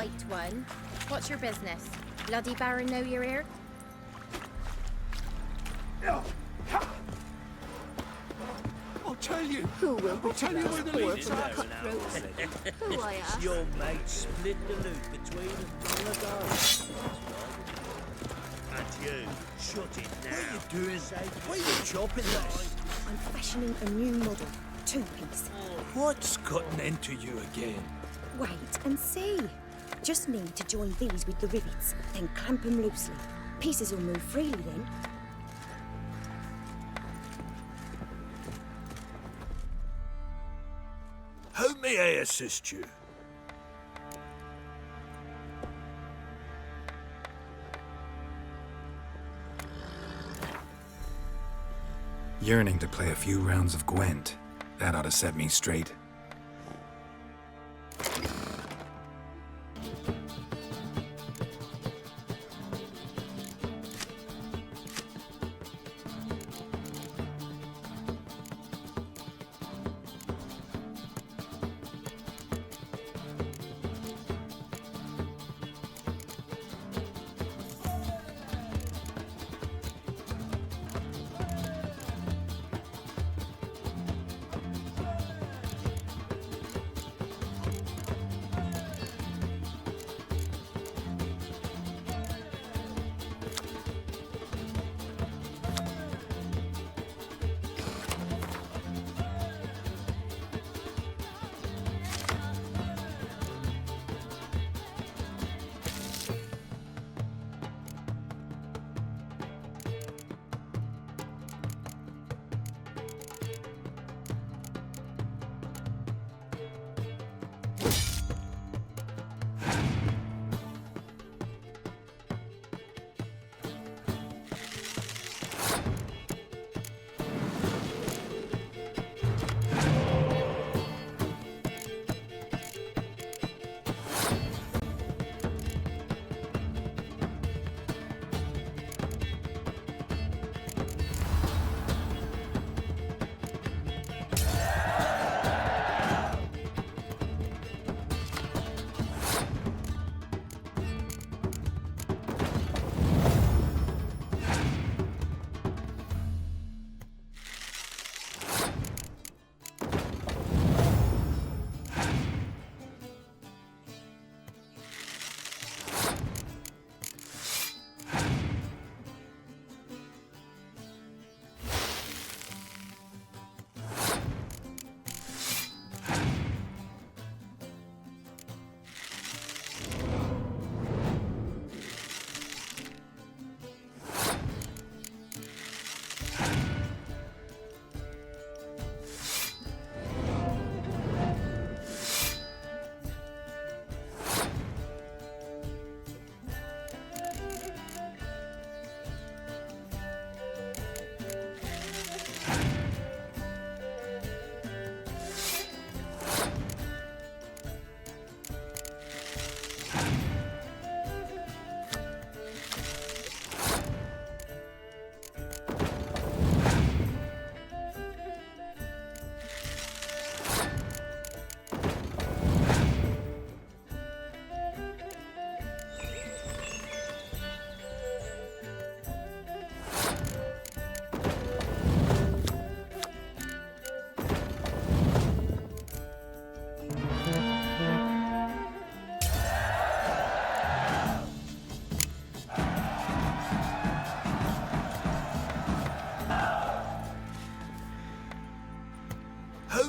white one. What's your business? Bloody Baron know you're here? I'll tell you. Who will I'll tell you where the leads for are. our cutthroats? Who I ask? Your mate split the loot between them long ago. And you, shut it now. What are you doing? Why are you chopping this? I'm fashioning a new model. Two-piece. What's cutting into you again? Wait and see. Just need to join these with the rivets, then clamp them loosely. Pieces will move freely then. How may I assist you? Yearning to play a few rounds of Gwent. That ought to set me straight.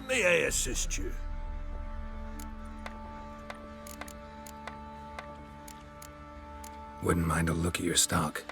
May I assist you? Wouldn't mind a look at your stock.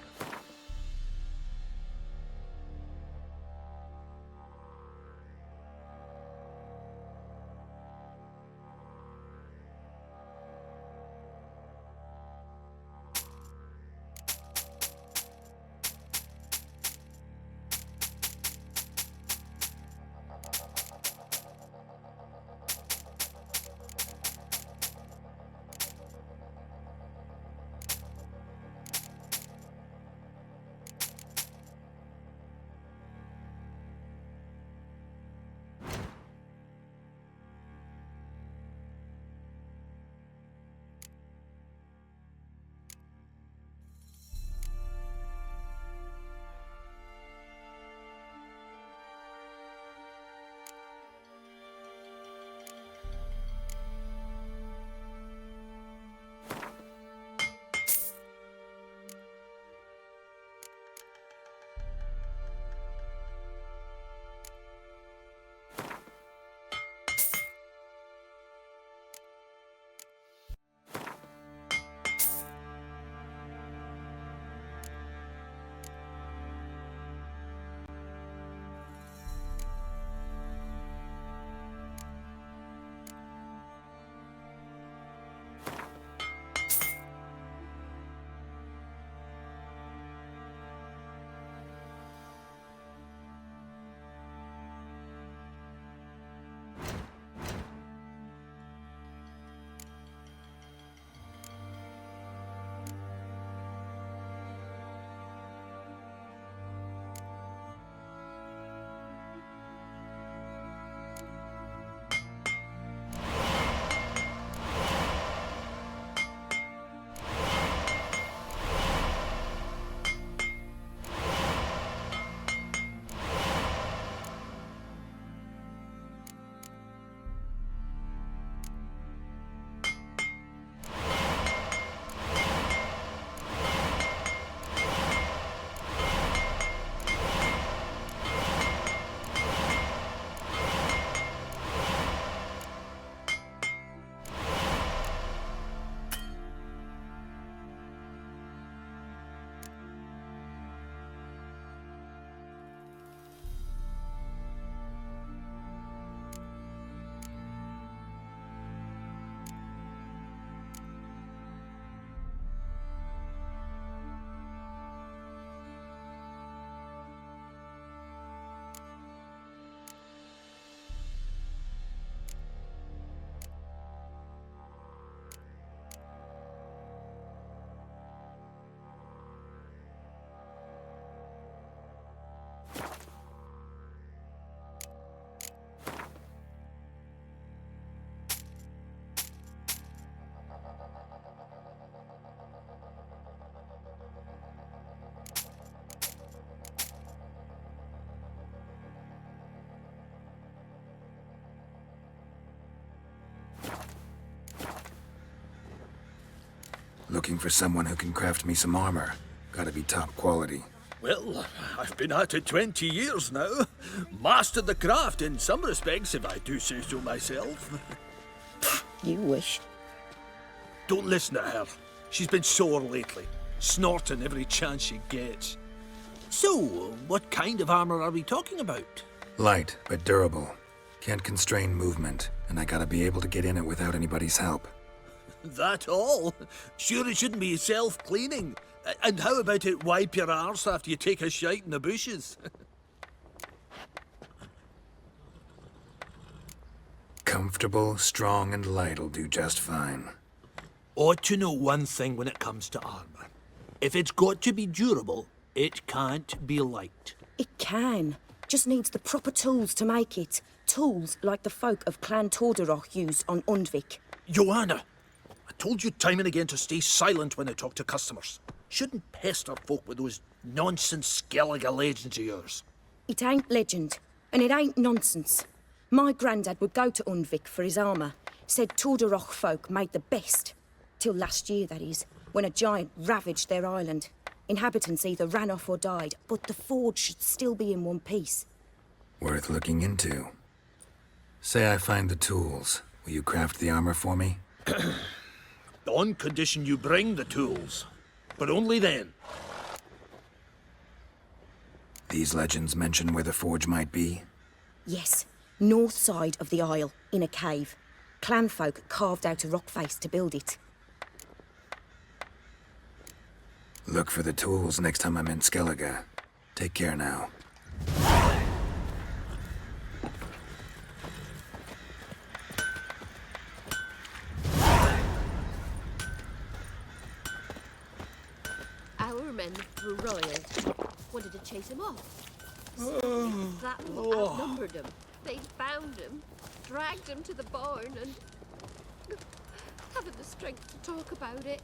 Looking for someone who can craft me some armor. Gotta be top quality. Well, I've been at it 20 years now. Mastered the craft in some respects, if I do say so myself. You wish. Don't listen to her. She's been sore lately, snorting every chance she gets. So, what kind of armor are we talking about? Light, but durable. Can't constrain movement, and I gotta be able to get in it without anybody's help. That all? Sure it shouldn't be self-cleaning. And how about it wipe your arse after you take a shite in the bushes? Comfortable, strong, and light'll do just fine. Ought to know one thing when it comes to armor. If it's got to be durable, it can't be light. It can. Just needs the proper tools to make it. Tools like the folk of Clan Torderoch used on Undvik. Joanna, I told you time and again to stay silent when I talk to customers. Shouldn't pester folk with those nonsense Skellige legends of yours. It ain't legend, and it ain't nonsense. My granddad would go to Undvik for his armour. Said Torderoch folk made the best. Till last year, that is, when a giant ravaged their island. Inhabitants either ran off or died, but the forge should still be in one piece. Worth looking into. Say I find the tools. Will you craft the armor for me? On condition you bring the tools. But only then. These legends mention where the forge might be? Yes, north side of the isle, in a cave. Clanfolk carved out a rock face to build it. Look for the tools next time I'm in Skellige. Take care now. Our men were royal. Wanted to chase him off. Sadly, that outnumbered them. They found him, dragged him to the barn, and haven't the strength to talk about it.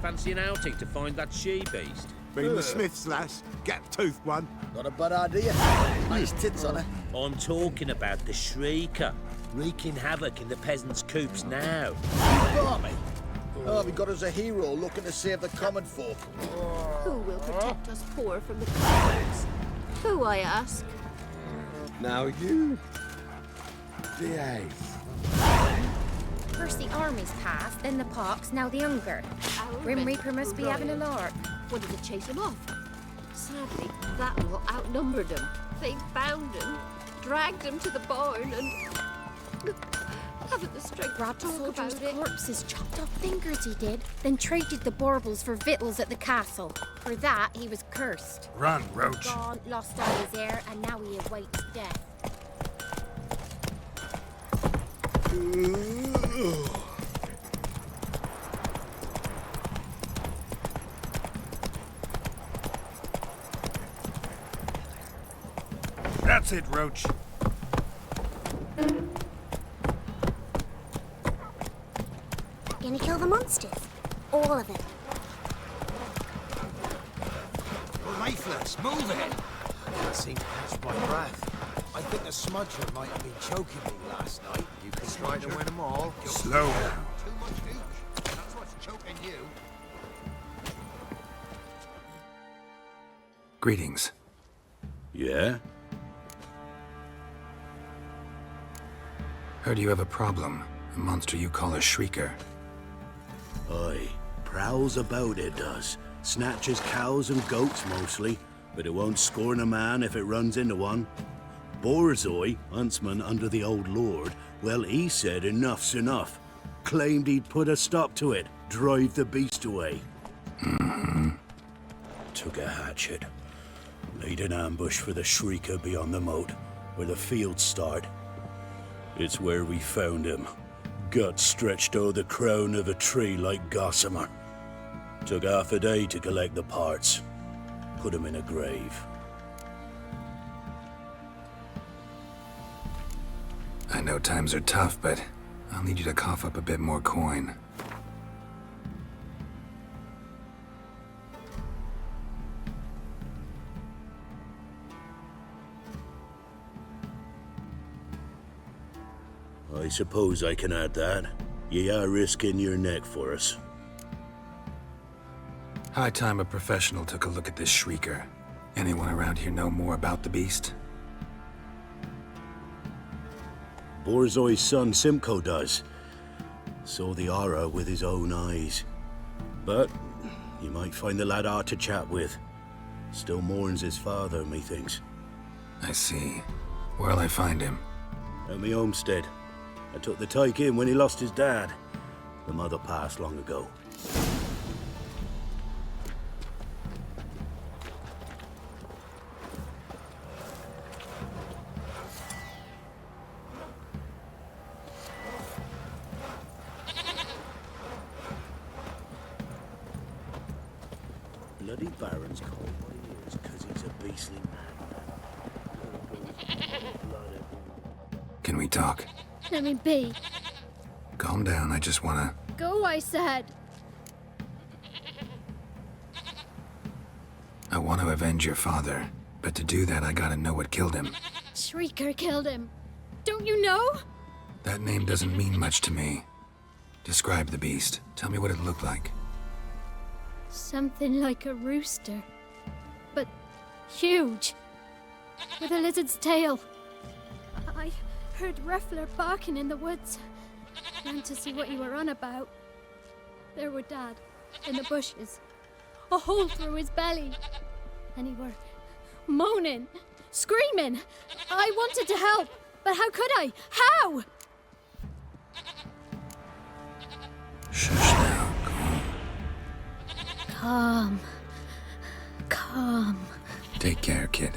Fancy an outing to find that she-beast? Been the Smiths, lass. Gap-toothed one. Not a bad idea. Nice tits on her. I'm talking about the Shrieker, wreaking havoc in the peasants' coops now. You barmy. Oh, we got us a hero looking to save the common folk. Who will protect us poor from the cowards? Who, I ask? Now you. Behave. First the armies passed, then the pox, now the hunger. Our Grim men Reaper must were be having a royal. lark. Wanted to chase him off. Sadly, that lot outnumbered him. They found him, dragged him to the barn, and haven't the strength Robbed to talk soldiers' about it. corpses, chopped off fingers he did, then traded the baubles for victuals at the castle. For that, he was cursed. Run, Roach. Gone, lost all his heir, and now he awaits death. That's it, Roach. Gonna kill the monsters. All of them. Lifeless, move it! I can't seem to catch my breath. I think the smudger might have been choking me last night. You can try to win them all. Slow down. Too much hooch. That's what's you. Greetings. Yeah? Heard you have a problem. A monster you call a shrieker. Aye. Prowls about, it does. Snatches cows and goats mostly, but it won't scorn a man if it runs into one. Borzoi, huntsman under the old lord, well, he said enough's enough. Claimed he'd put a stop to it, drive the beast away. Took a hatchet. Laid an ambush for the shrieker beyond the moat, where the fields start. It's where we found him. Guts stretched o'er the crown of a tree like gossamer. Took half a day to collect the parts. Put him in a grave. I know times are tough, but I'll need you to cough up a bit more coin. I suppose I can add that. Ye are risking your neck for us. High time a professional took a look at this shrieker. Anyone around here know more about the beast? Borzoi's son Simcoe does. Saw the aura with his own eyes. But you might find the lad hard to chat with. Still mourns his father, methinks. I see. Where'll I find him? At me homestead. I took the tyke in when he lost his dad. The mother passed long ago. Bloody Baron's called what he is, 'cause he's a beastly man. Can we talk? Let me be. Calm down, I just wanna... Go, I said. I want to avenge your father, but to do that I gotta know what killed him. Shrieker killed him. Don't you know? That name doesn't mean much to me. Describe the beast. Tell me what it looked like. Something like a rooster. But huge. With a lizard's tail. I heard Reffler barking in the woods. Ran to see what you were on about. There were Dad, in the bushes. A hole through his belly. And he were moaning, screaming. I wanted to help, but how could I? How? Shush now, Calm. Calm. Take care, kid.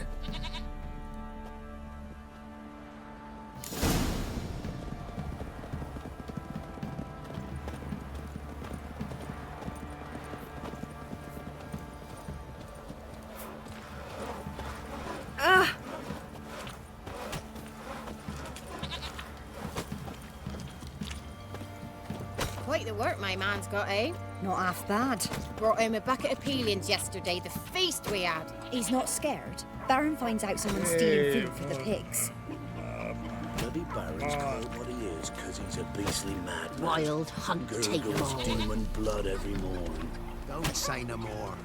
Quite the work my man's got, eh? Not half bad. Brought him a bucket of peelings yesterday, the feast we had. He's not scared. Baron finds out someone's stealing food for the pigs. Bloody Baron's called what he is, 'cause he's a beastly madman. Wild hunt, take them Gurgles all. demon blood every morn. Don't say no more.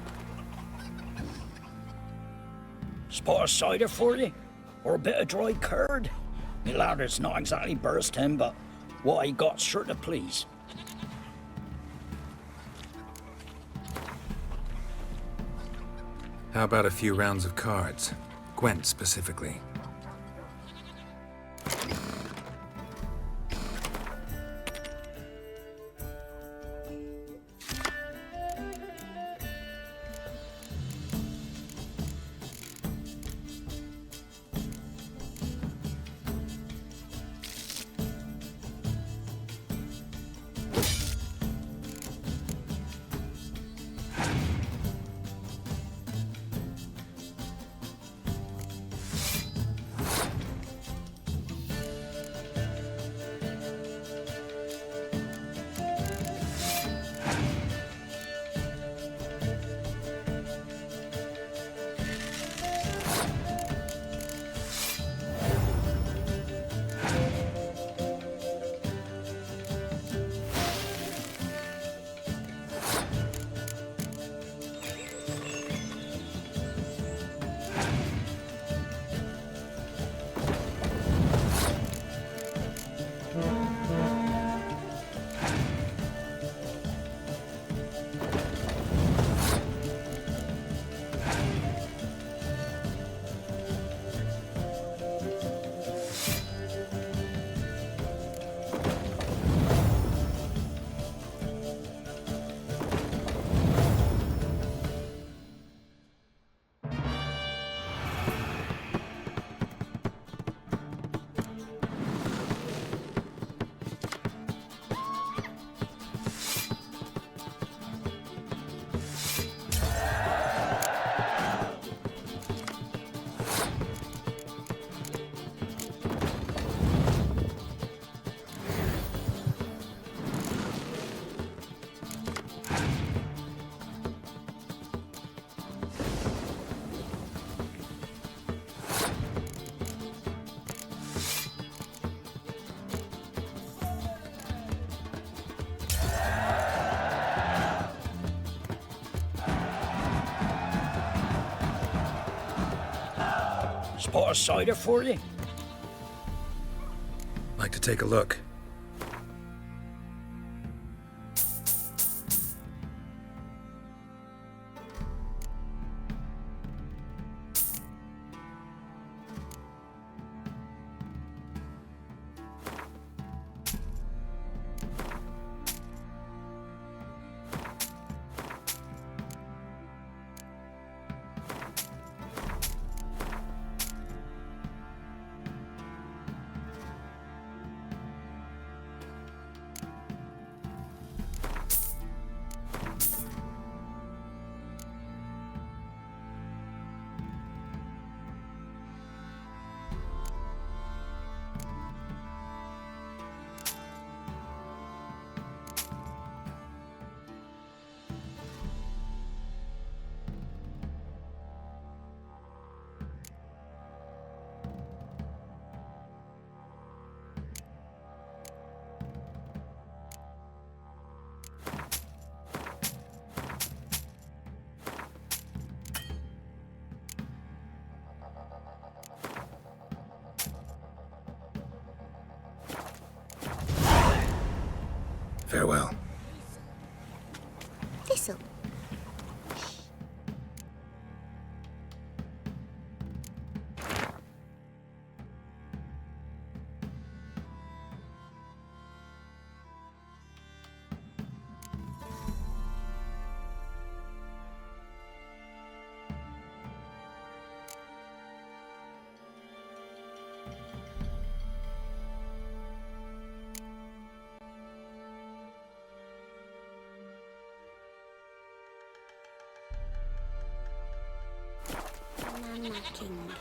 Spot of cider for you? Or a bit of dry curd? Me lad, it's not exactly bursting, but what I got's sure to please. How about a few rounds of cards? Gwent, specifically. Spot a cider for you? Like to take a look. Farewell. This'll. Banana King.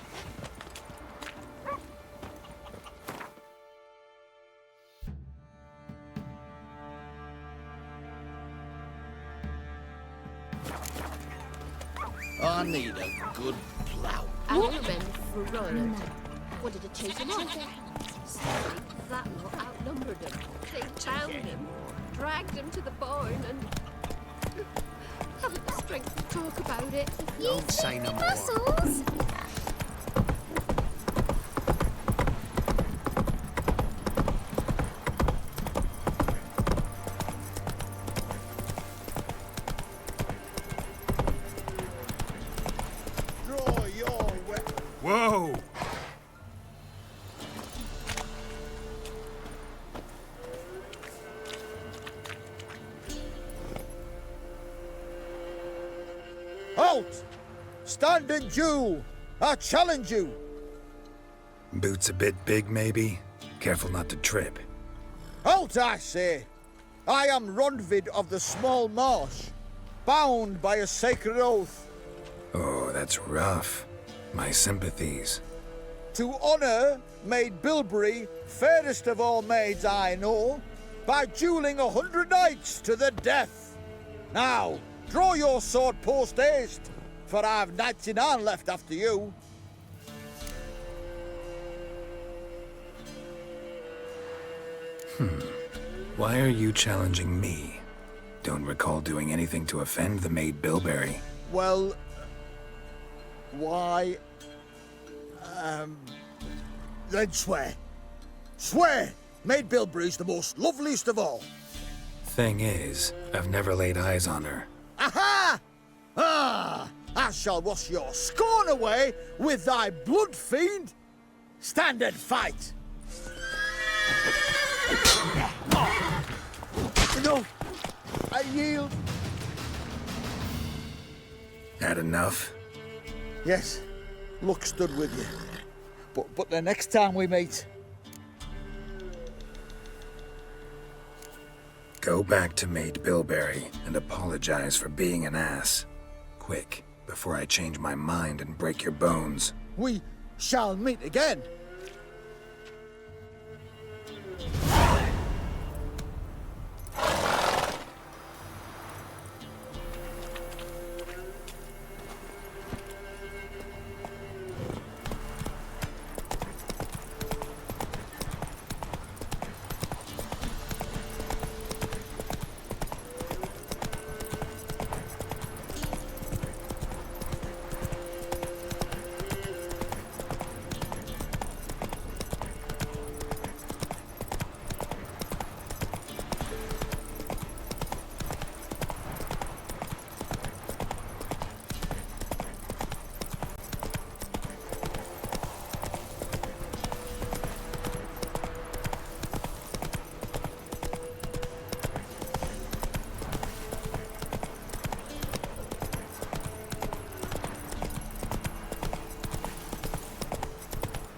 I need a good plough. Our men royalty wanted to chase him off. Sadly, that lot outnumbered him. They found him, dragged him to the barn, and haven't the strength to talk about it. Don't say no more. Muscles! Draw your weapon. Whoa! Halt! Stand and duel! I challenge you! Boots a bit big, maybe? Careful not to trip. Halt, I say! I am Ronvid of the Small Marsh, bound by a sacred oath. Oh, that's rough. My sympathies. To honour Maid Bilberry, fairest of all maids I know, by duelling 100 knights to the death. Now, draw your sword post haste, for I've 99 left after you. Why are you challenging me? Don't recall doing anything to offend the Maid Bilberry. Well, why? Then swear. Swear! Maid Bilberry's the most loveliest of all. Thing is, I've never laid eyes on her. Aha! Ah! I shall wash your scorn away with thy blood, fiend! Stand and fight! No! I yield. Had enough? Yes, luck stood with you. But the next time we meet... Go back to Maid Bilberry and apologize for being an ass. Quick, before I change my mind and break your bones. We shall meet again.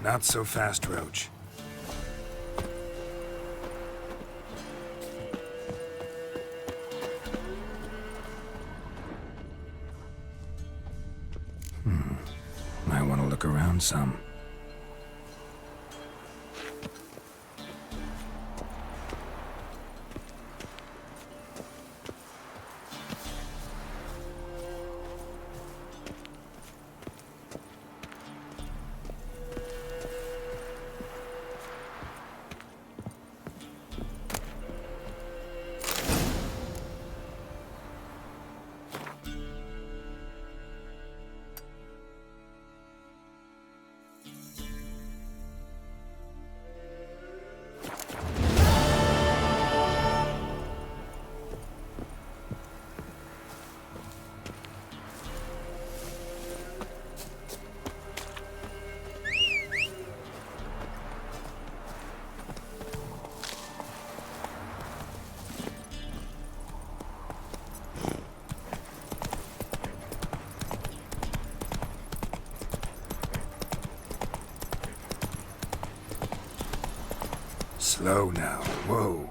Not so fast, Roach. Might want to look around some. Slow now. Whoa.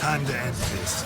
Time to end this.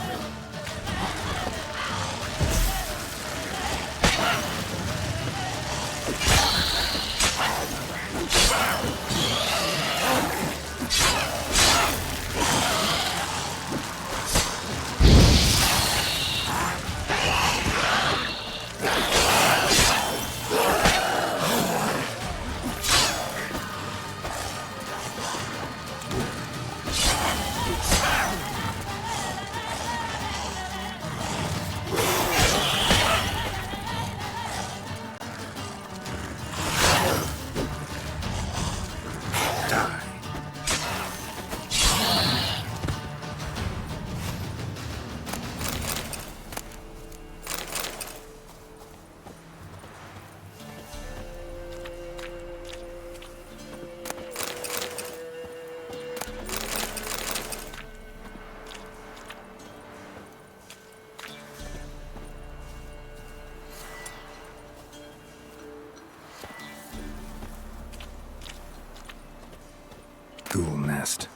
Ghoul nest.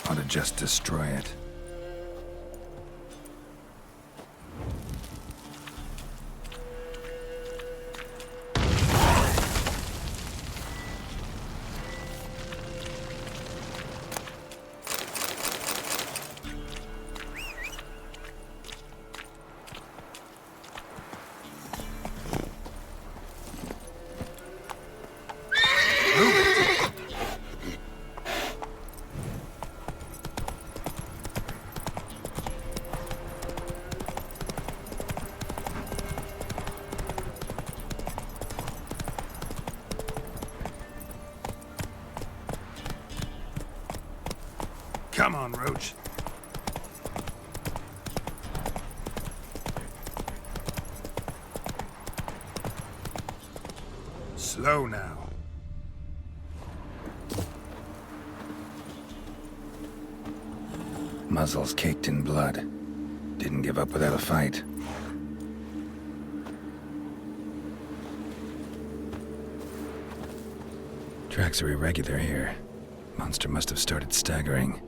Ought to just destroy it. Come on, Roach. Slow now. Muzzles caked in blood. Didn't give up without a fight. Tracks are irregular here. Monster must have started staggering.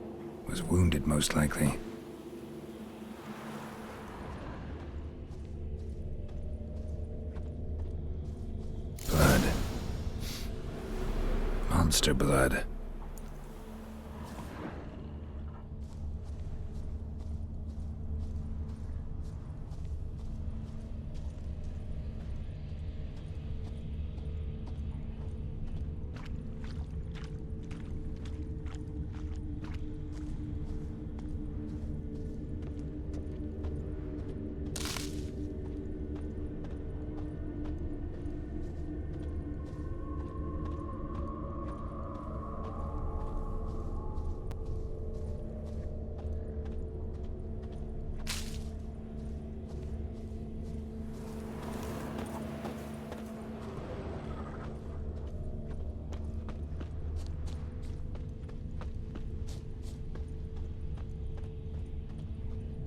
Was wounded, most likely. monster blood.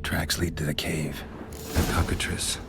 Tracks lead to the cave. The cockatrice.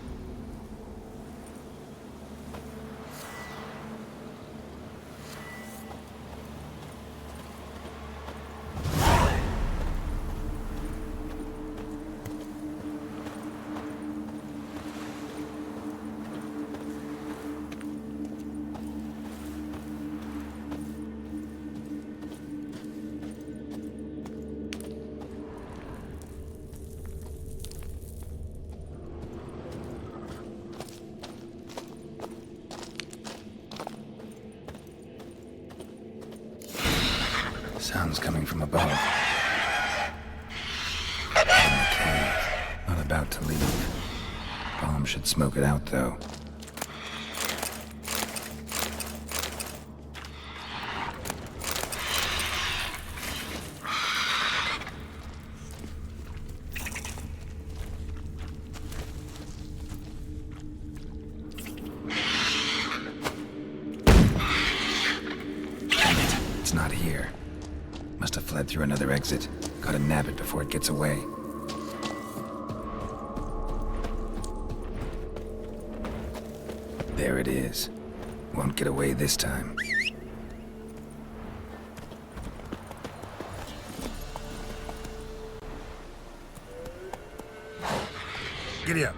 Sounds coming from above. In the cave. Not about to leave. Bomb should smoke it out, though. Damn it, it's not here. Must have fled through another exit. Gotta nab it before it gets away. There it is. Won't get away this time. Giddy up.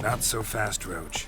Not so fast, Roach.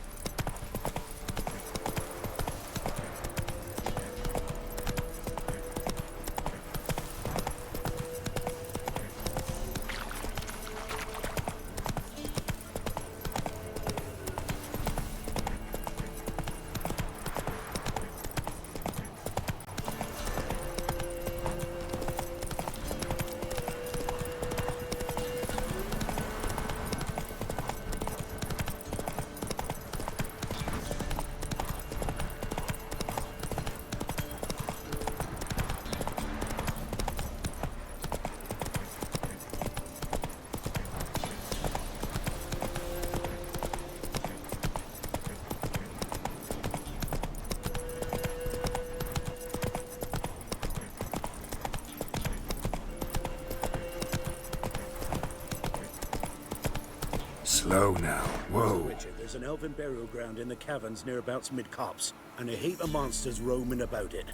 Slow now. Whoa. Richard, there's an elven burial ground in the caverns nearabouts mid-copse, and a heap of monsters roaming about it.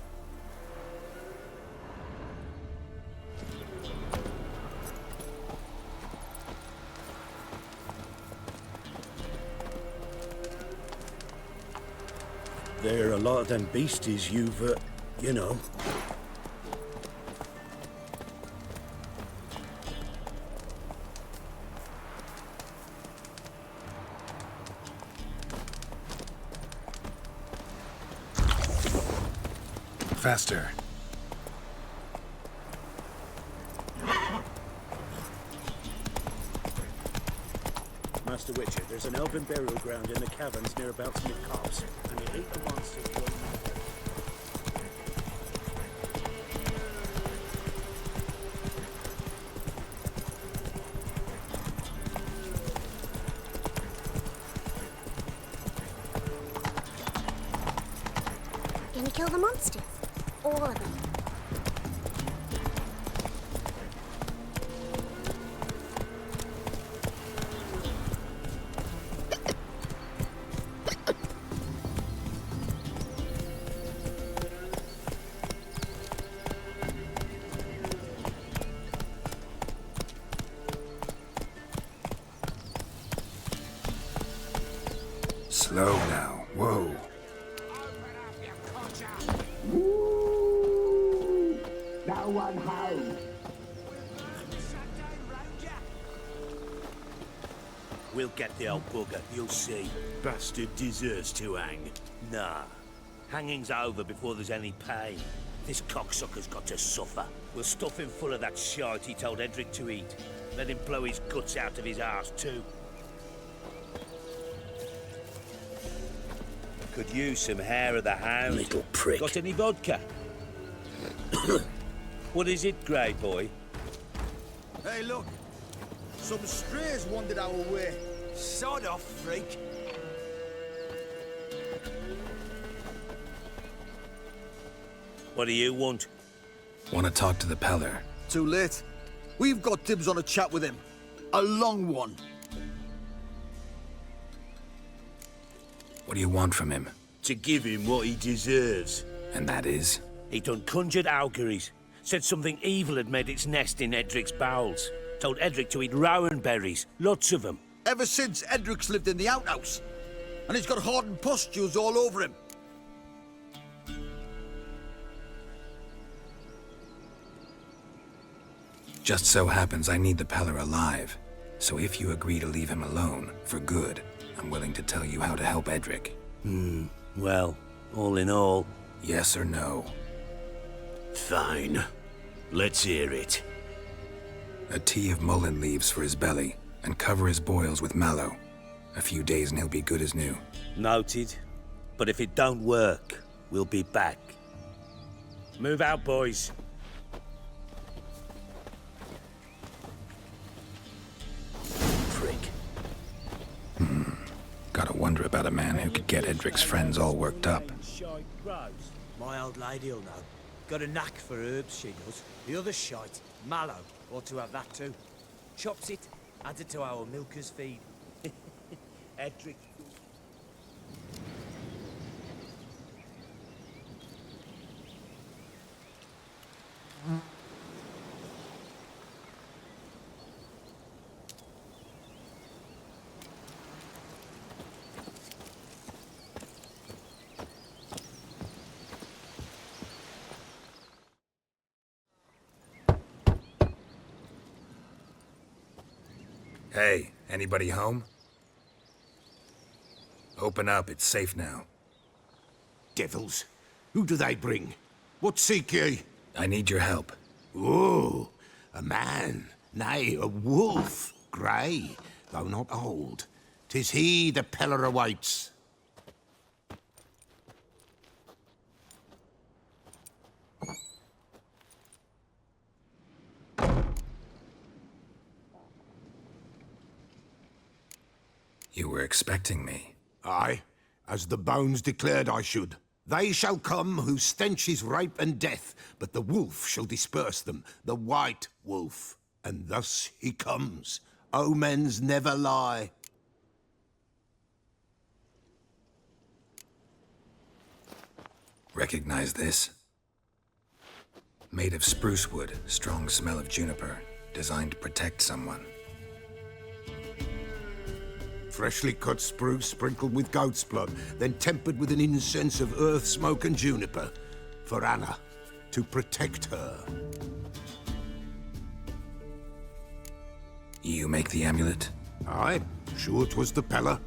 There are a lot of them beasties you've, you know. Faster. Master Witcher, there's an elven burial ground in the caverns nearabouts mid-copse, and a heap of monsters roaming about. Gonna kill the monsters. All of them. Slow now. Whoa. No one home. We'll get the old bugger, you'll see. Bastard deserves to hang. Nah. Hanging's over before there's any pain. This cocksucker's got to suffer. We'll stuff him full of that shite he told Edric to eat. Let him blow his guts out of his arse too. Could use some hair of the hound. Little prick. Got any vodka? What is it, Grey Boy? Hey, look. Some strays wandered our way. Sod off, freak. What do you want? Want to talk to the Peller. Too late. We've got dibs on a chat with him. A long one. What do you want from him? To give him what he deserves. And that is? He done conjured auguries. Said something evil had made its nest in Edric's bowels. Told Edric to eat rowan berries. Lots of them. Ever since Edric's lived in the outhouse. And he's got hardened pustules all over him. Just so happens I need the Peller alive. So if you agree to leave him alone, for good, I'm willing to tell you how to help Edric. Well, all in all... Yes or no? Fine. Let's hear it. A tea of mullein leaves for his belly, and cover his boils with mallow. A few days and he'll be good as new. Noted. But if it don't work, we'll be back. Move out, boys. Prick. Gotta wonder about a man who could get Edric's friends all worked up. My old lady'll know. Got a knack for herbs, she does. The other shite, mallow, ought to have that too. Chops it, adds it to our milker's feed. Edric. Hey, anybody home? Open up, it's safe now. Devils, who do they bring? What seek ye? I need your help. Oh, a man, nay, a wolf, grey, though not old. 'Tis he the Peller awaits. You were expecting me. Aye, as the bones declared I should. They shall come whose stench is rape and death, but the wolf shall disperse them, the white wolf. And thus he comes. Omens never lie. Recognize this? Made of spruce wood, strong smell of juniper, designed to protect someone. Freshly cut spruce sprinkled with goat's blood, then tempered with an incense of earth, smoke and juniper. For Anna, to protect her. You make the amulet? Aye, sure 'twas the Peller.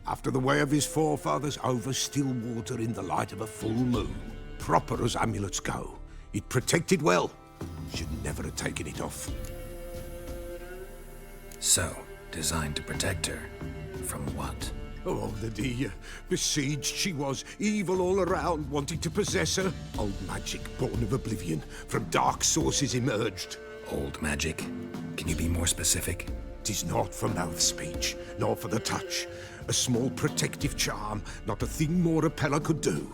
After the way of his forefathers, over still water in the light of a full moon. Proper as amulets go. It protected well. Should never have taken it off. So, designed to protect her. From what? Oh, Lydia. Besieged she was, evil all around, wanting to possess her. Old magic, born of oblivion, from dark sources emerged. Old magic? Can you be more specific? 'Tis not for mouth speech, nor for the touch. A small protective charm, not a thing more a Peller could do.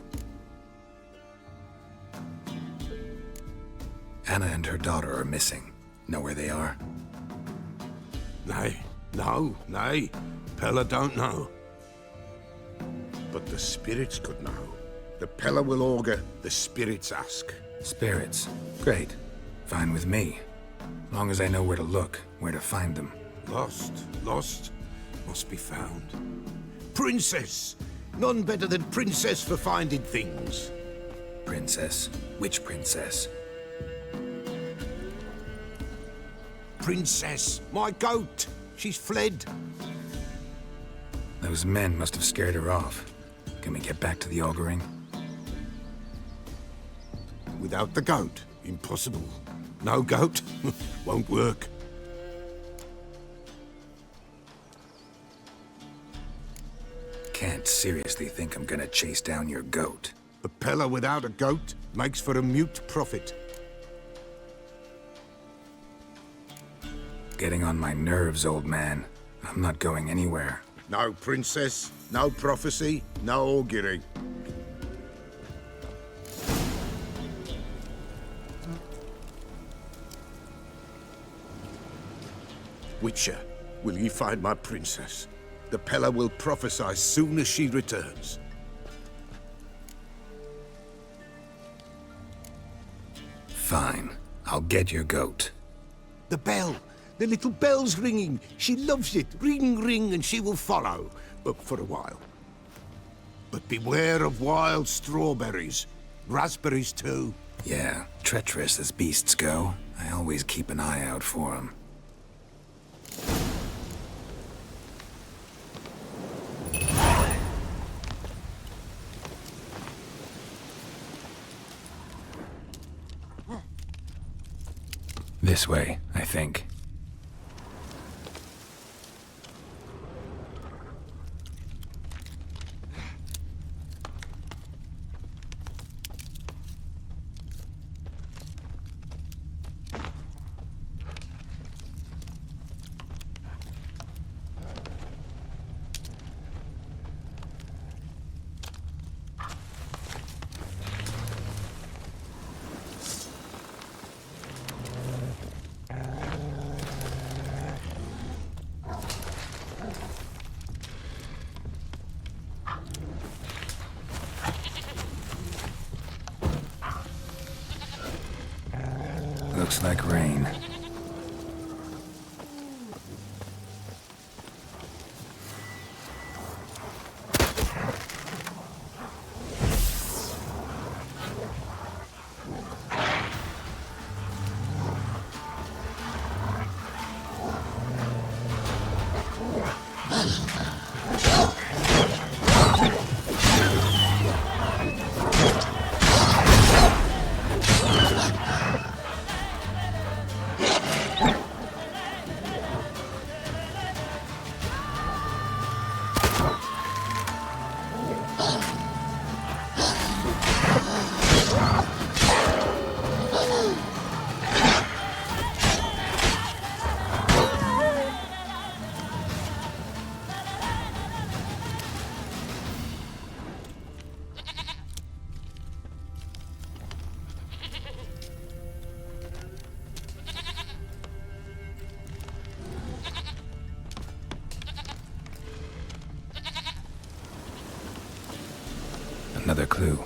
Anna and her daughter are missing. Know where they are? Nay, nay. Peller don't know. But the spirits could know. The Peller will augur, the spirits ask. Spirits? Great. Fine with me. Long as I know where to look, where to find them. Lost, must be found. Princess! None better than Princess for finding things. Princess? Which princess? Princess, my goat! She's fled. Those men must have scared her off. Can we get back to the auguring? Without the goat, impossible. No goat, won't work. Can't seriously think I'm gonna chase down your goat. A Peller without a goat makes for a mute prophet. Getting on my nerves, old man. I'm not going anywhere. No princess, no prophecy, no augury. Witcher, will ye find my princess? The Peller will prophesy soon as she returns. Fine. I'll get your goat. The bell! The little bell's ringing. She loves it. Ring, ring, and she will follow. But for a while. But beware of wild strawberries. Raspberries, too. Yeah, treacherous as beasts go. I always keep an eye out for them. This way, I think. Looks like rain. another clue.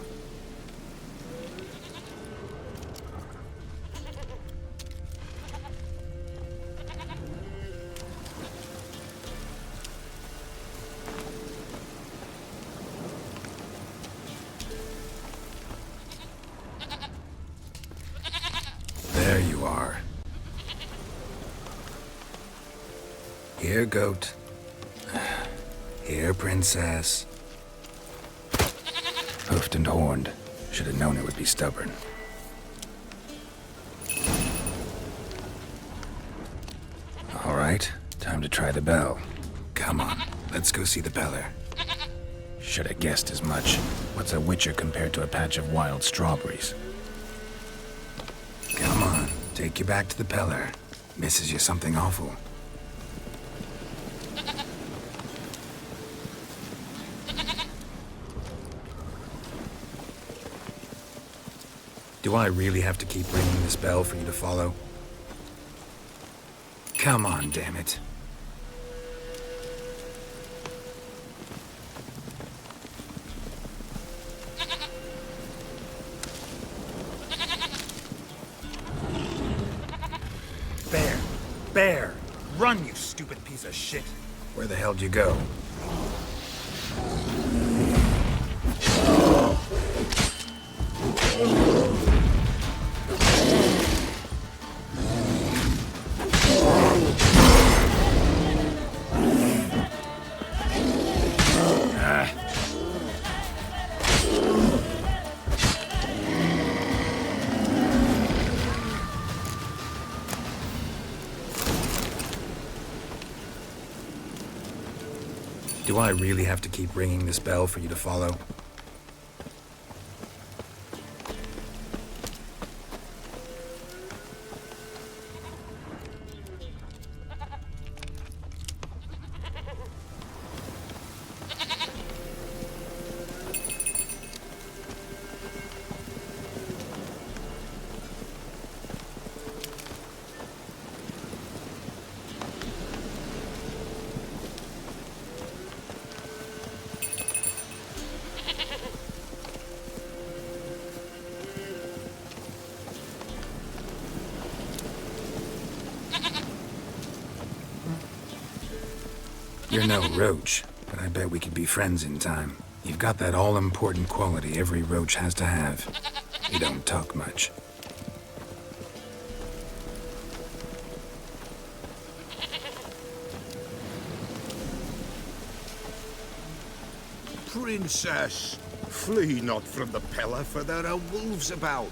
There you are. Here, goat. Here, princess. Hoofed and horned. Should have known it would be stubborn. All right, time to try the bell. Come on, let's go see the Peller. Should have guessed as much. What's a witcher compared to a patch of wild strawberries? Come on, take you back to the Peller. Misses you something awful. Do I really have to keep ringing this bell for you to follow? Come on, damn it. Bear! Run, you stupid piece of shit! Where the hell'd you go? Do I really have to keep ringing this bell for you to follow? You're no roach, but I bet we could be friends in time. You've got that all-important quality every roach has to have. You don't talk much. Princess, flee not from the Peller, for there are wolves about.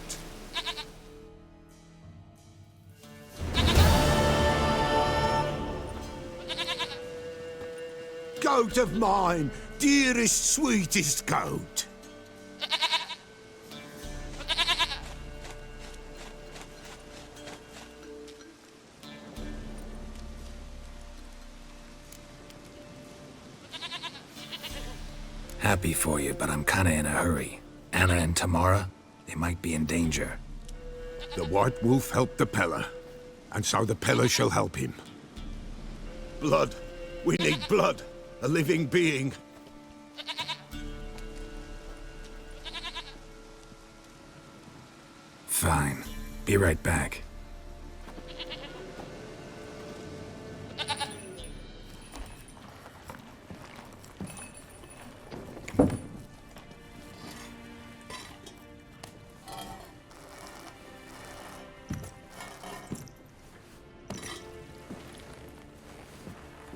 Goat of mine, dearest, sweetest goat. Happy for you, but I'm kinda in a hurry. Anna and Tamara, they might be in danger. The White Wolf helped the Peller, and so the Peller shall help him. Blood. We need blood. A living being. Fine. Be right back.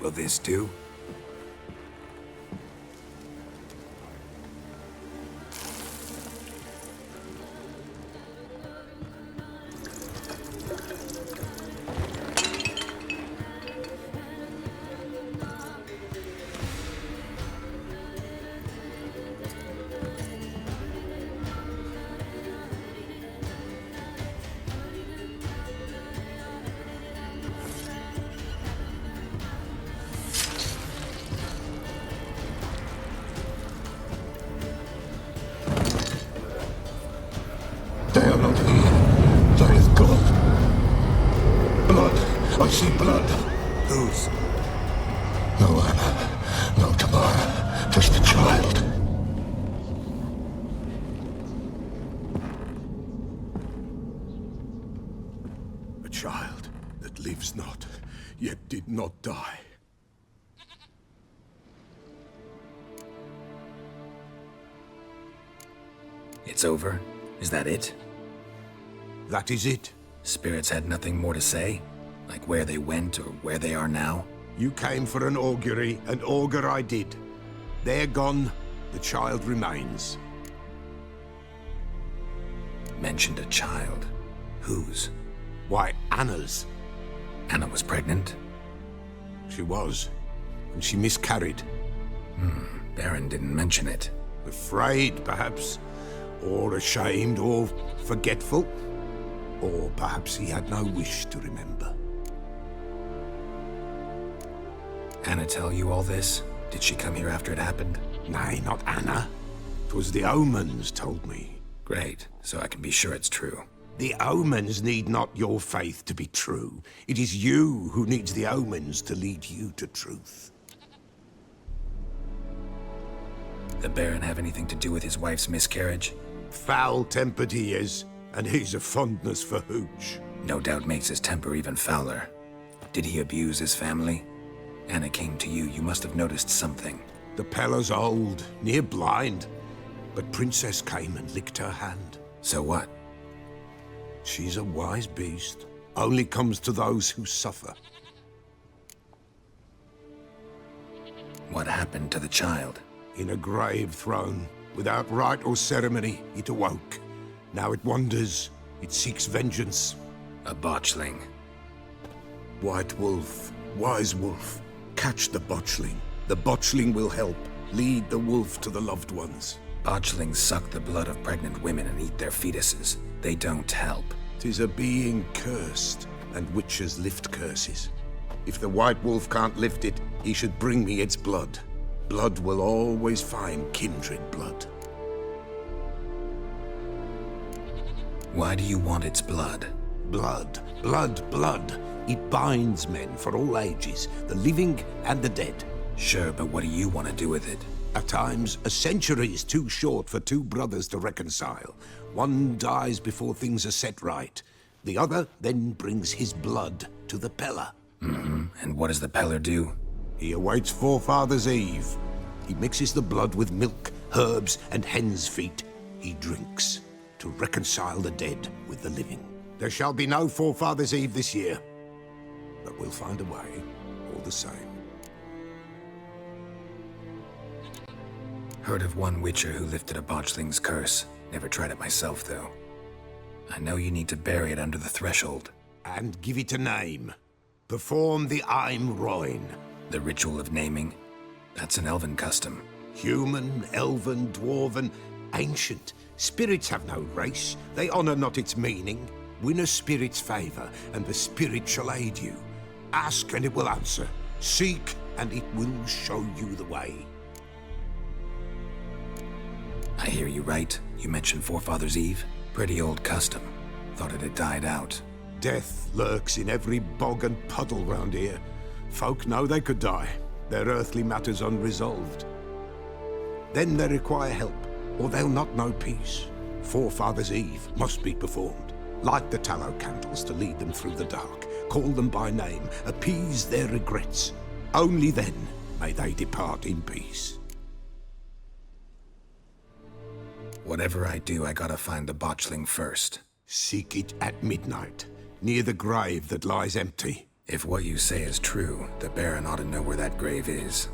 Will this do? They are not here. There is God. Blood. I see blood. Whose? No Anna. No Tamara. Just the child. child that lives not, yet did not die. It's over? Is that it? That is it. Spirits had nothing more to say? Like where they went or where they are now? You came for an augury, and augur I did. They're gone, the child remains. Mentioned a child. Whose? Why, Anna's. Anna was pregnant? She was, and she miscarried. Baron didn't mention it. Afraid, perhaps, or ashamed, or forgetful. Or perhaps he had no wish to remember. Anna tell you all this? Did she come here after it happened? Nay, not Anna. 'Twas the omens told me. Great, so I can be sure it's true. The omens need not your faith to be true. It is you who needs the omens to lead you to truth. The Baron have anything to do with his wife's miscarriage? Foul-tempered he is, and he's a fondness for hooch. No doubt makes his temper even fouler. Did he abuse his family? Anna came to you, you must have noticed something. The Pella's old, near blind, but Princess came and licked her hand. So what? She's a wise beast. Only comes to those who suffer. What happened to the child? In a grave thrown, without rite or ceremony, it awoke. Now it wanders, it seeks vengeance. A botchling. White wolf, wise wolf, catch the botchling. The botchling will help, lead the wolf to the loved ones. Botchlings suck the blood of pregnant women and eat their fetuses. They don't help. 'Tis a being cursed, and witches lift curses. If the white wolf can't lift it, he should bring me its blood. Blood will always find kindred blood. Why do you want its blood? Blood, blood, blood. It binds men for all ages, the living and the dead. Sure, but what do you want to do with it? At times, a century is too short for two brothers to reconcile. One dies before things are set right. The other then brings his blood to the Pella. And what does the Peller do? He awaits Forefathers' Eve. He mixes the blood with milk, herbs, and hen's feet. He drinks to reconcile the dead with the living. There shall be no Forefathers' Eve this year, but we'll find a way, all the same. Heard of one witcher who lifted a botchling's curse. Never tried it myself, though. I know you need to bury it under the threshold. And give it a name. Perform the Aim Roin. The ritual of naming? That's an elven custom. Human, elven, dwarven, ancient. Spirits have no race. They honor not its meaning. Win a spirit's favor, and the spirit shall aid you. Ask, and it will answer. Seek, and it will show you the way. I hear you right. You mentioned Forefathers' Eve? Pretty old custom. Thought it had died out. Death lurks in every bog and puddle round here. Folk know they could die, their earthly matters unresolved. Then they require help, or they'll not know peace. Forefathers' Eve must be performed. Light the tallow candles to lead them through the dark. Call them by name, appease their regrets. Only then may they depart in peace. Whatever I do, I gotta find the botchling first. Seek it at midnight, near the grave that lies empty. If what you say is true, the Baron ought to know where that grave is.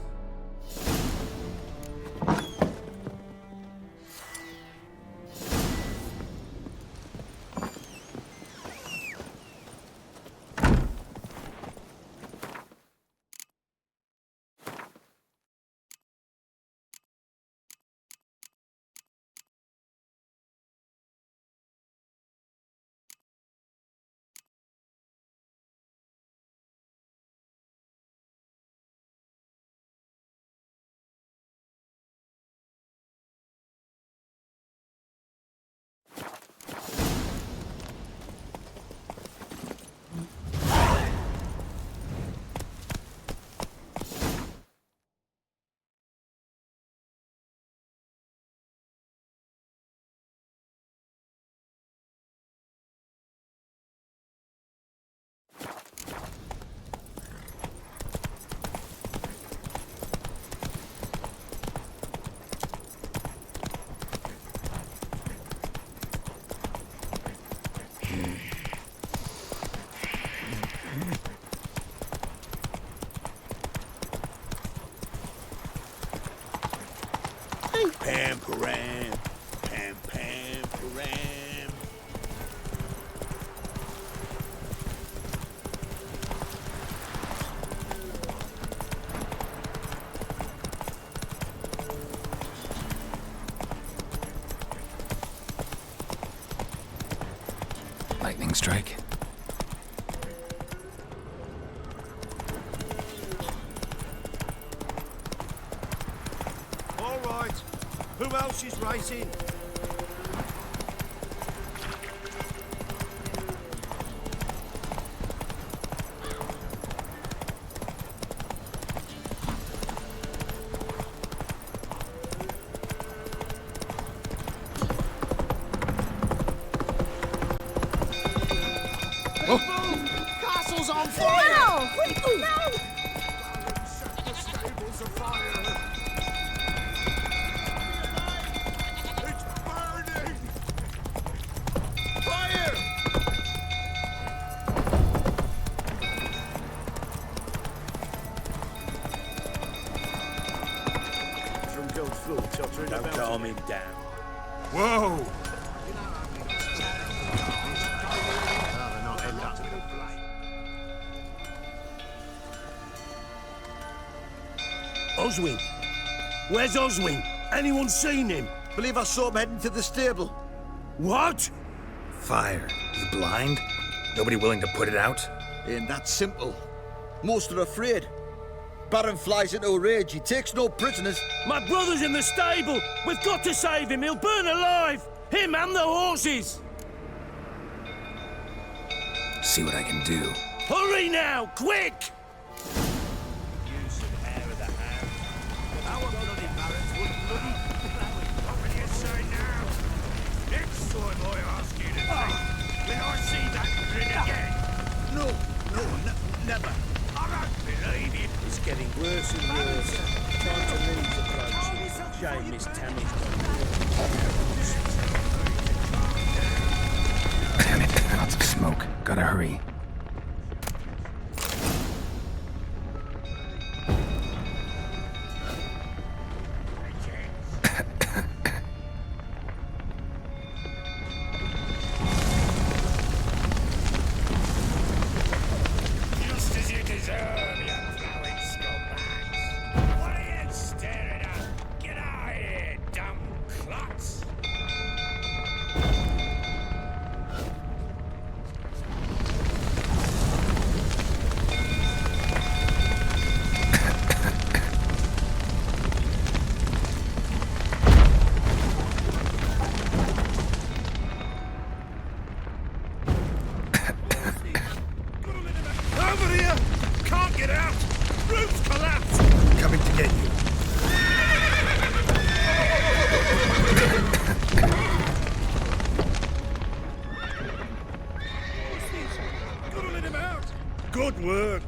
Lightning strike. All right. Who else is racing? Castle's on fire! No! The stable's afire! It's burning! Fire! Drunken fool tottering about. Calm him down. Whoa! Oswin! Where's Oswin? Anyone seen him? Believe I saw him heading to the stable. What? Fire. You blind? Nobody willing to put it out? Ain't that simple. Most are afraid. Baron flies into a rage. He takes no prisoners. My brother's in the stable! We've got to save him! He'll burn alive! Him and the horses! See what I can do. Hurry now! Quick! Use some hair of the hand. Our bloody barons would bloody... What will you say now? Next time I ask you to drink, will I see that grin again? No, never. I don't believe you. It's getting worse and worse. Time to leave's approaching. Shame Miss Tammy's Damn it. Lots of smoke. Gotta hurry. Just as you deserve, you plowing scumbags. What are you staring at? Get out of here, dumb klutz! Over here! Can't get out! Roof's collapsed! Coming to get you. Gotta let him out! Good work!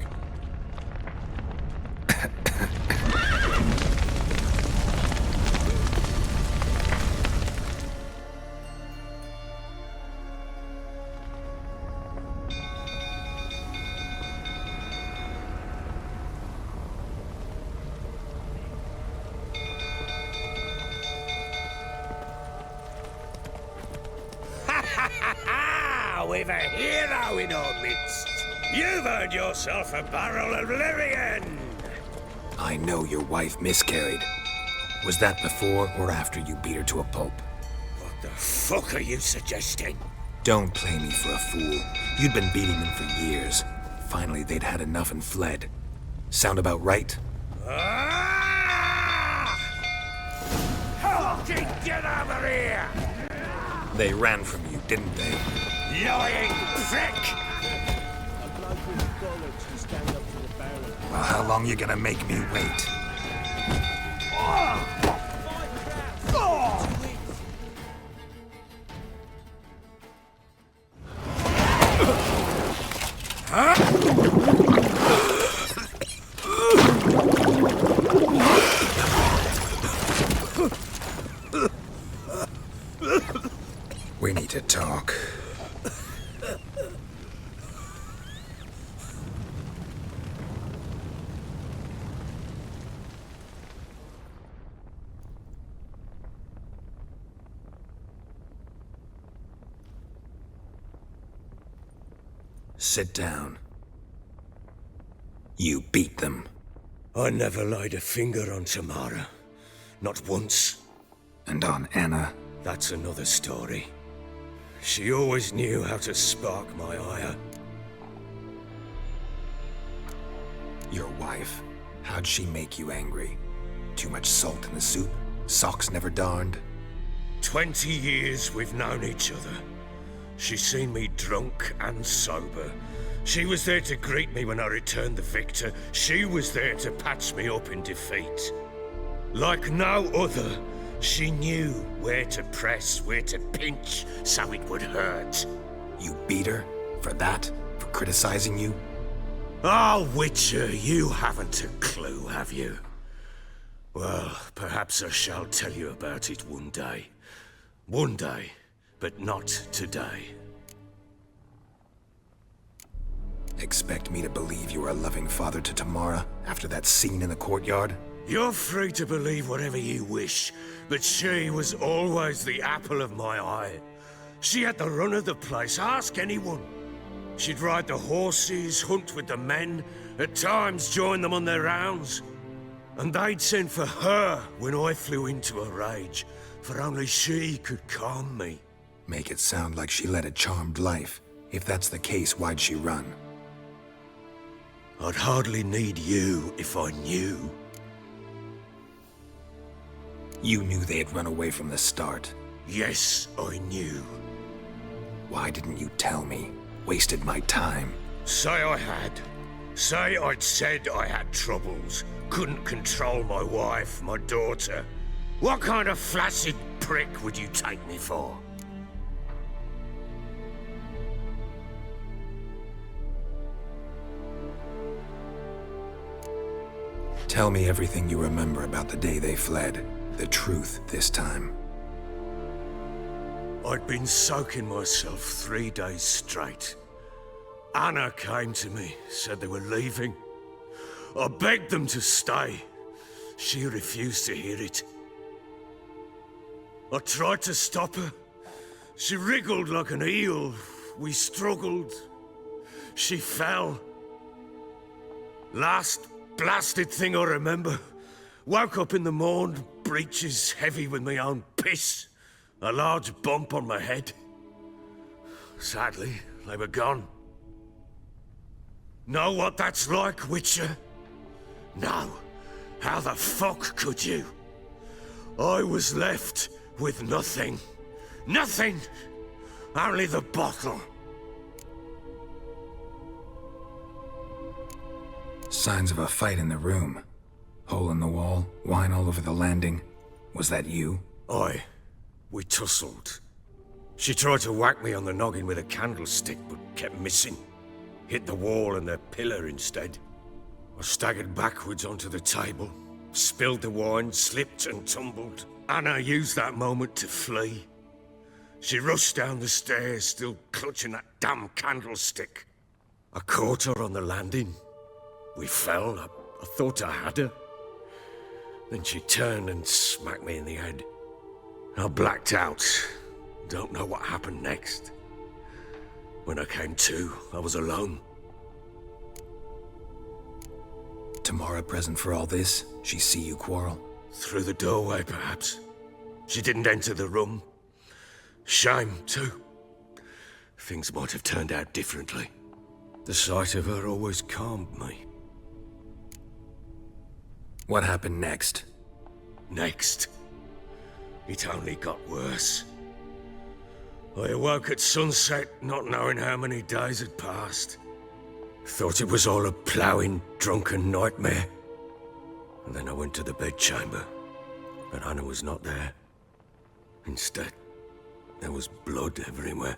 We've a hero in our midst. You've earned yourself a barrel of Lyrian. I know your wife miscarried. Was that before or after you beat her to a pulp? What the fuck are you suggesting? Don't play me for a fool. You'd been beating them for years. Finally, they'd had enough and fled. Sound about right? Fucking get over here! They ran from you, didn't they? Lying prick! Well, how long you gonna make me wait? We need to talk. Sit down. You beat them. I never laid a finger on Tamara. Not once. And on Anna? That's another story. She always knew how to spark my ire. Your wife, how'd she make you angry? Too much salt in the soup? Socks never darned? 20 years we've known each other. She's seen me drunk and sober. She was there to greet me when I returned the victor. She was there to patch me up in defeat. Like no other, she knew where to press, where to pinch, so it would hurt. You beat her? For that? For criticizing you? Oh, Witcher, you haven't a clue, have you? Well, perhaps I shall tell you about it one day. One day, but not today. Expect me to believe you were a loving father to Tamara after that scene in the courtyard? You're free to believe whatever you wish, but she was always the apple of my eye. She had the run of the place, ask anyone. She'd ride the horses, hunt with the men, at times join them on their rounds. And they'd send for her when I flew into a rage, for only she could calm me. Make it sound like she led a charmed life. If that's the case, why'd she run? I'd hardly need you if I knew. You knew they had run away from the start? Yes, I knew. Why didn't you tell me? Wasted my time. Say I had. Say I'd said I had troubles. Couldn't control my wife, my daughter. What kind of flaccid prick would you take me for? Tell me everything you remember about the day they fled. The truth this time. I'd been soaking myself 3 days straight. Anna came to me, said they were leaving. I begged them to stay. She refused to hear it. I tried to stop her. She wriggled like an eel. We struggled. She fell. Last blasted thing I remember. Woke up in the morn, breeches heavy with my own piss. A large bump on my head. Sadly, they were gone. Know what that's like, Witcher? No. How the fuck could you? I was left with nothing. Nothing! Only the bottle. Signs of a fight in the room. Hole in the wall, wine all over the landing. Was that you? Aye. We tussled. She tried to whack me on the noggin with a candlestick, but kept missing. Hit the wall and the pillar instead. I staggered backwards onto the table, spilled the wine, slipped and tumbled. Anna used that moment to flee. She rushed down the stairs, still clutching that damn candlestick. I caught her on the landing. We fell. I thought I had her. Then she turned and smacked me in the head. I blacked out. Don't know what happened next. When I came to, I was alone. Tamara present for all this? She see you quarrel? Through the doorway, perhaps. She didn't enter the room. Shame, too. Things might have turned out differently. The sight of her always calmed me. What happened next? Next? It only got worse. I awoke at sunset, not knowing how many days had passed. Thought it was all a ploughing, drunken nightmare. And then I went to the bedchamber, but Anna was not there. Instead, there was blood everywhere.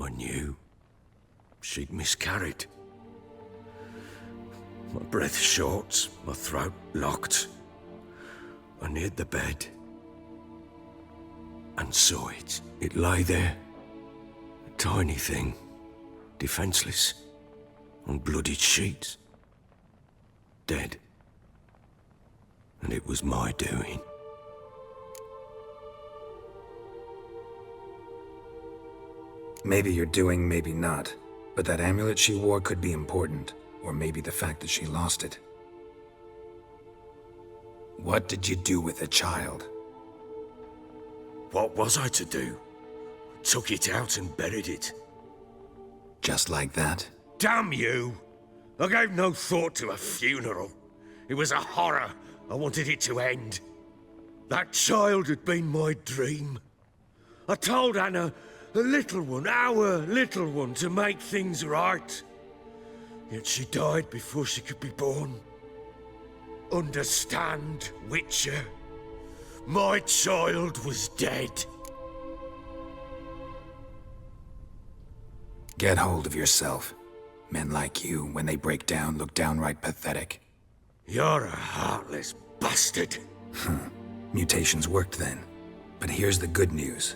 I knew. She'd miscarried. My breath short, my throat locked. I neared the bed and saw it. It lay there, a tiny thing, defenseless, on bloodied sheets, dead. And it was my doing. Maybe you're doing, maybe not. But that amulet she wore could be important. Or maybe the fact that she lost it. What did you do with the child? What was I to do? took it out and buried it. Just like that? Damn you! I gave no thought to a funeral. It was a horror. I wanted it to end. That child had been my dream. I told Anna, the little one, our little one, to make things right. Yet she died before she could be born. Understand, Witcher? My child was dead. Get hold of yourself. Men like you, when they break down, look downright pathetic. You're a heartless bastard. Mutations worked then. But here's the good news.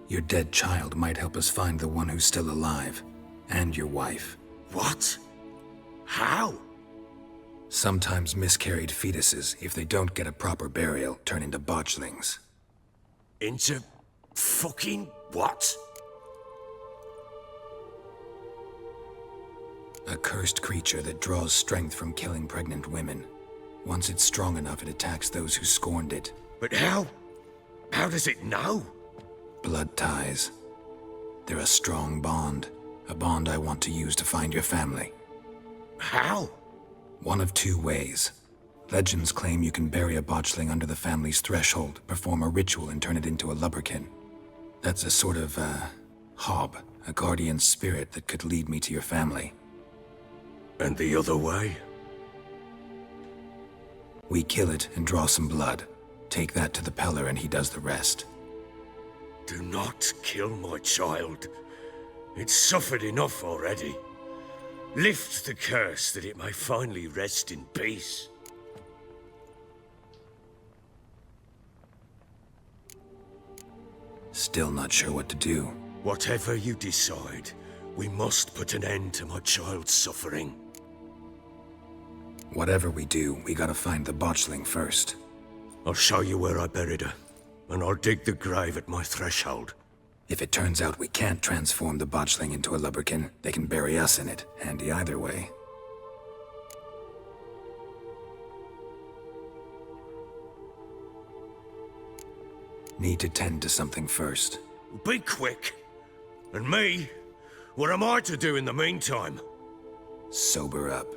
Your dead child might help us find the one who's still alive. And your wife. What? How? Sometimes miscarried fetuses, if they don't get a proper burial, turn into botchlings. Into fucking what? A cursed creature that draws strength from killing pregnant women. Once it's strong enough, it attacks those who scorned it. But how? How does it know? Blood ties. They're a strong bond. A bond I want to use to find your family. How? One of two ways. Legends claim you can bury a botchling under the family's threshold, perform a ritual, and turn it into a lubberkin. That's a sort of, hob, a guardian spirit that could lead me to your family. And the other way? We kill it and draw some blood. Take that to the Peller and he does the rest. Do not kill my child. It's suffered enough already. Lift the curse that it may finally rest in peace. Still not sure what to do. Whatever you decide, we must put an end to my child's suffering. Whatever we do, we gotta find the botchling first. I'll show you where I buried her, and I'll dig the grave at my threshold. If it turns out we can't transform the botchling into a lubberkin, they can bury us in it. Handy either way. Need to tend to something first. Be quick. And me? What am I to do in the meantime? Sober up.